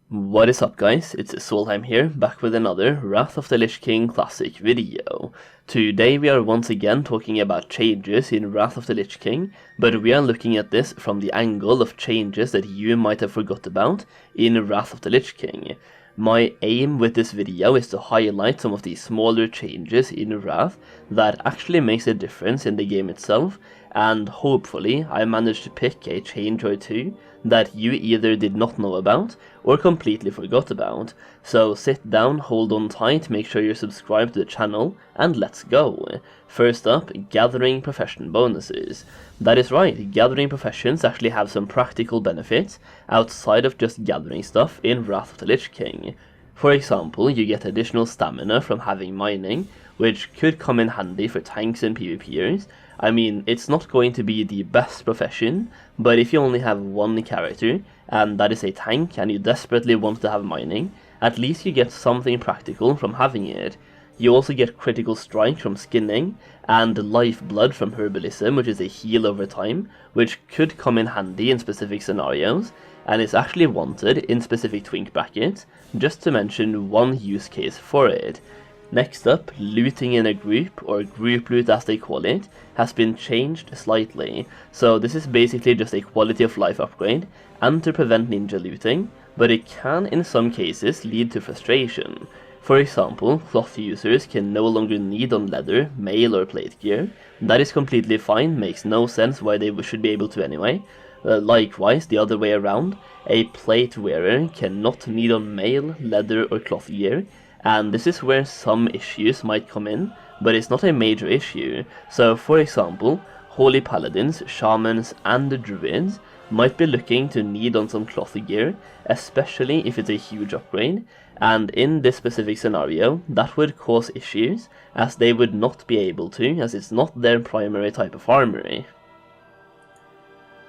What is up guys, it's Solheim here, back with another Wrath of the Lich King Classic video. Today we are once again talking about changes in Wrath of the Lich King, but we are looking at this from the angle of changes that you might have forgot about in Wrath of the Lich King. My aim with this video is to highlight some of the smaller changes in Wrath that actually makes a difference in the game itself, and hopefully I managed to pick a change or two that you either did not know about or completely forgot about. So sit down, hold on tight, make sure you're subscribed to the channel, and let's go. First up, gathering profession bonuses. That is right, gathering professions actually have some practical benefits outside of just gathering stuff in Wrath of the Lich King. For example, you get additional stamina from having mining, which could come in handy for tanks and PvPers. I mean, it's not going to be the best profession, but if you only have one character, and that is a tank, and you desperately want to have mining, at least you get something practical from having it. You also get critical strike from skinning, and lifeblood from herbalism, which is a heal over time, which could come in handy in specific scenarios, and is actually wanted in specific twink brackets, just to mention one use case for it. Next up, looting in a group, or group loot as they call it, has been changed slightly. So this is basically just a quality of life upgrade, and to prevent ninja looting, but it can in some cases lead to frustration. For example, cloth users can no longer need on leather, mail or plate gear. That is completely fine, makes no sense why they should be able to anyway. Likewise, the other way around, a plate wearer cannot need on mail, leather or cloth gear, and this is where some issues might come in, but it's not a major issue. So for example, holy paladins, shamans and druids might be looking to need on some cloth gear, especially if it's a huge upgrade, and in this specific scenario that would cause issues, as they would not be able to, as it's not their primary type of armory.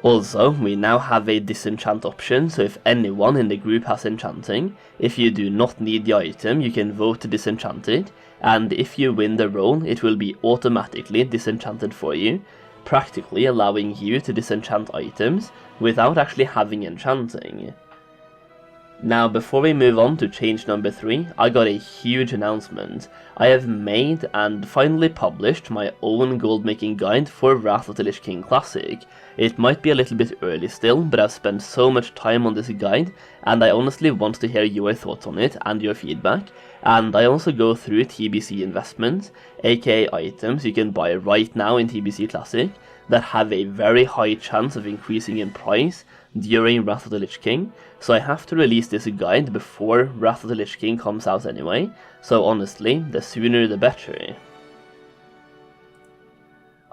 Also, we now have a disenchant option, so if anyone in the group has enchanting, if you do not need the item, you can vote to disenchant it, and if you win the roll, it will be automatically disenchanted for you, practically allowing you to disenchant items without actually having enchanting. Now, before we move on to change number 3, I got a huge announcement. I have made and finally published my own goldmaking guide for Wrath of the Lich King Classic. It might be a little bit early still, but I've spent so much time on this guide, and I honestly want to hear your thoughts on it and your feedback. And I also go through TBC investments, aka items you can buy right now in TBC Classic, that have a very high chance of increasing in price during Wrath of the Lich King, so I have to release this guide before Wrath of the Lich King comes out anyway, so honestly, the sooner the better.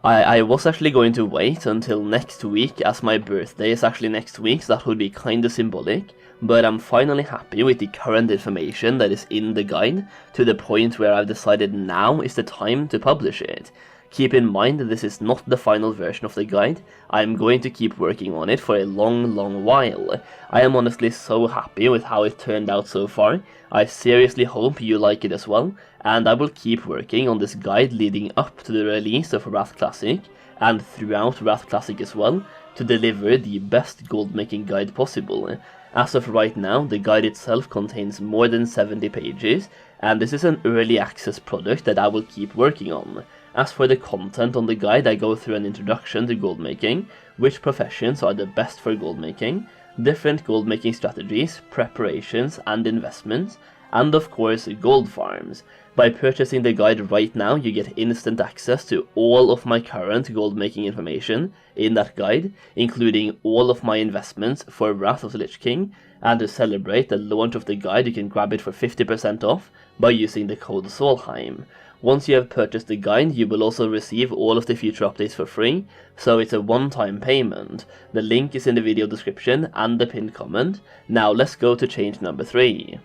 I was actually going to wait until next week, as my birthday is actually next week, so that would be kinda symbolic, but I'm finally happy with the current information that is in the guide, to the point where I've decided now is the time to publish it. Keep in mind that this is not the final version of the guide. I'm going to keep working on it for a long while. I am honestly so happy with how it turned out so far. I seriously hope you like it as well, and I will keep working on this guide leading up to the release of Wrath Classic, and throughout Wrath Classic as well, to deliver the best goldmaking guide possible. As of right now, the guide itself contains more than 70 pages, and this is an early access product that I will keep working on. As for the content on the guide, I go through an introduction to goldmaking, which professions are the best for goldmaking, different goldmaking strategies, preparations and investments, and of course gold farms. By purchasing the guide right now, you get instant access to all of my current goldmaking information in that guide, including all of my investments for Wrath of the Lich King, and to celebrate the launch of the guide you can grab it for 50% off by using the code Solheim. Once you have purchased the guide, you will also receive all of the future updates for free, so it's a one-time payment. The link is in the video description and the pinned comment. Now let's go to change number 3.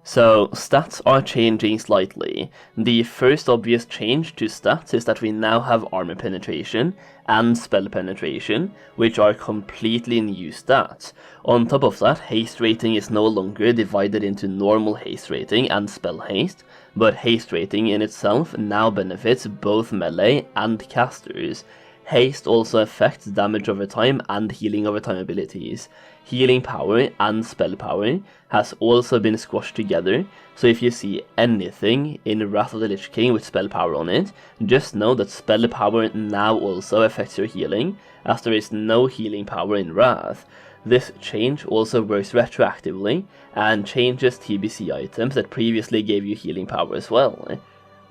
So, stats are changing slightly. The first obvious change to stats is that we now have armor penetration and spell penetration, which are completely new stats. On top of that, haste rating is no longer divided into normal haste rating and spell haste, but haste rating in itself now benefits both melee and casters. Haste also affects damage over time and healing over time abilities. healing power and spell power has also been squashed together, so if you see anything in Wrath of the Lich King with spell power on it, just know that spell power now also affects your healing, as there is no healing power in Wrath. This change also works retroactively, and changes TBC items that previously gave you healing power as well.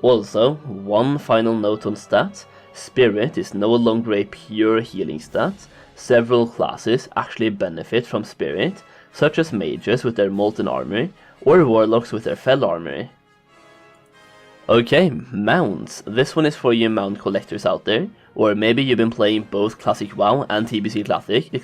Also, one final note on stats: Spirit is no longer a pure healing stat. Several classes actually benefit from Spirit, such as mages with their molten armor, or warlocks with their fell armor. Okay, mounts. This one is for you mount collectors out there, or maybe you've been playing both Classic WoW and TBC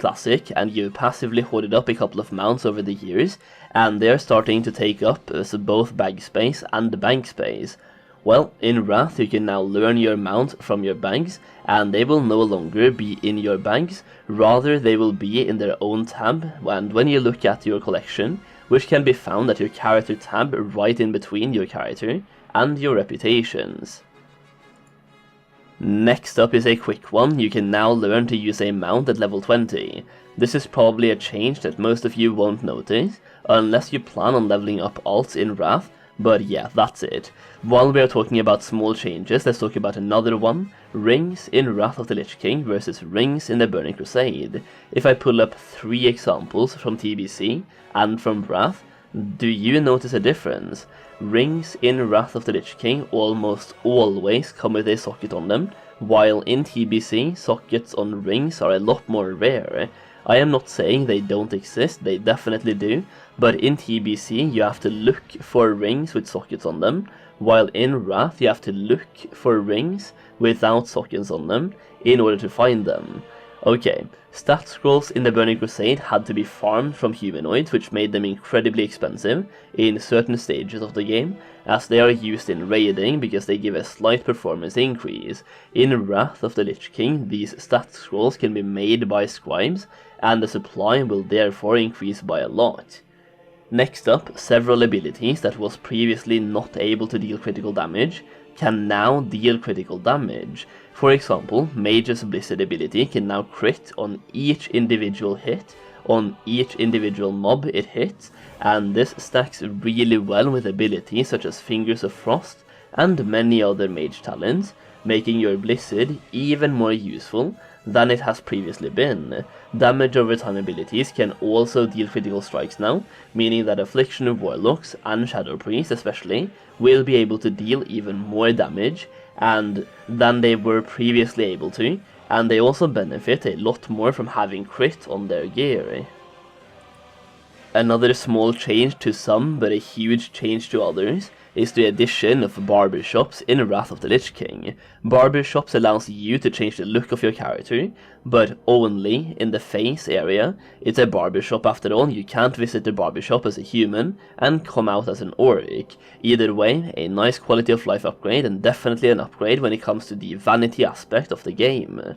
Classic, and you've passively hoarded up a couple of mounts over the years, and they're starting to take up both bag space and bank space. Well, in Wrath you can now learn your mount from your bags, and they will no longer be in your bags, rather they will be in their own tab, and when you look at your collection, which can be found at your character tab right in between your character and your reputations. Next up is a quick one: you can now learn to use a mount at level 20. This is probably a change that most of you won't notice, unless you plan on leveling up alts in Wrath, but yeah, that's it. While we are talking about small changes, let's talk about another one: rings in Wrath of the Lich King versus rings in the Burning Crusade. If I pull up 3 examples from TBC and from Wrath, do you notice a difference? Rings in Wrath of the Lich King almost always come with a socket on them, while in TBC, sockets on rings are a lot more rare. I am not saying they don't exist, they definitely do, but in TBC you have to look for rings with sockets on them, while in Wrath you have to look for rings without sockets on them in order to find them. Okay, stat scrolls in the Burning Crusade had to be farmed from humanoids, which made them incredibly expensive in certain stages of the game, as they are used in raiding because they give a slight performance increase. In Wrath of the Lich King, these stat scrolls can be made by scribes, and the supply will therefore increase by a lot. Next up, several abilities that was previously not able to deal critical damage can now deal critical damage. For example, Mage's Blizzard ability can now crit on each individual hit, on each individual mob it hits, and this stacks really well with abilities such as Fingers of Frost and many other mage talents, making your Blizzard even more useful than it has previously been. Damage over time abilities can also deal critical strikes now, meaning that Affliction of Warlocks and Shadow Priests especially will be able to deal even more damage than they were previously able to, and they also benefit a lot more from having crit on their gear. Another small change to some, but a huge change to others, is the addition of barbershops in Wrath of the Lich King. Barbershops allows you to change the look of your character, but only in the face area. It's a barbershop after all, you can't visit the barbershop as a human and come out as an orc. Either way, a nice quality of life upgrade, and definitely an upgrade when it comes to the vanity aspect of the game.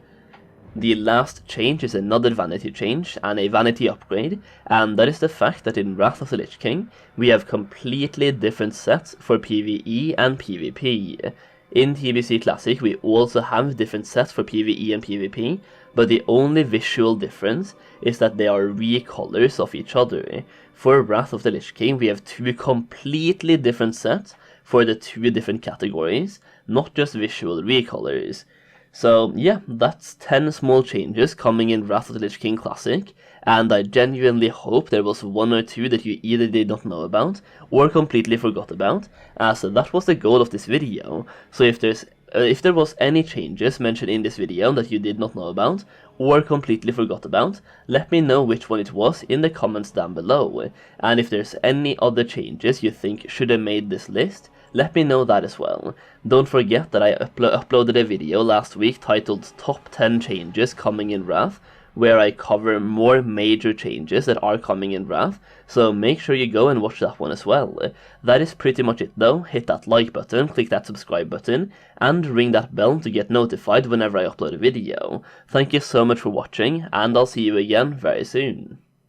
The last change is another vanity change and a vanity upgrade, and that is the fact that in Wrath of the Lich King we have completely different sets for PvE and PvP. In TBC Classic we also have different sets for PvE and PvP, but the only visual difference is that they are recolors of each other. For Wrath of the Lich King we have 2 completely different sets for the 2 different categories, not just visual recolors. So yeah, that's 10 small changes coming in Wrath of the Lich King Classic, and I genuinely hope there was 1 or 2 that you either did not know about or completely forgot about, as that was the goal of this video. So if there was any changes mentioned in this video that you did not know about or completely forgot about, let me know which one it was in the comments down below, and if there's any other changes you think should have made this list, let me know that as well. Don't forget that I uploaded a video last week titled Top 10 Changes Coming in Wrath, where I cover more major changes that are coming in Wrath, so make sure you go and watch that one as well. That is pretty much it though. Hit that like button, click that subscribe button, and ring that bell to get notified whenever I upload a video. Thank you so much for watching, and I'll see you again very soon.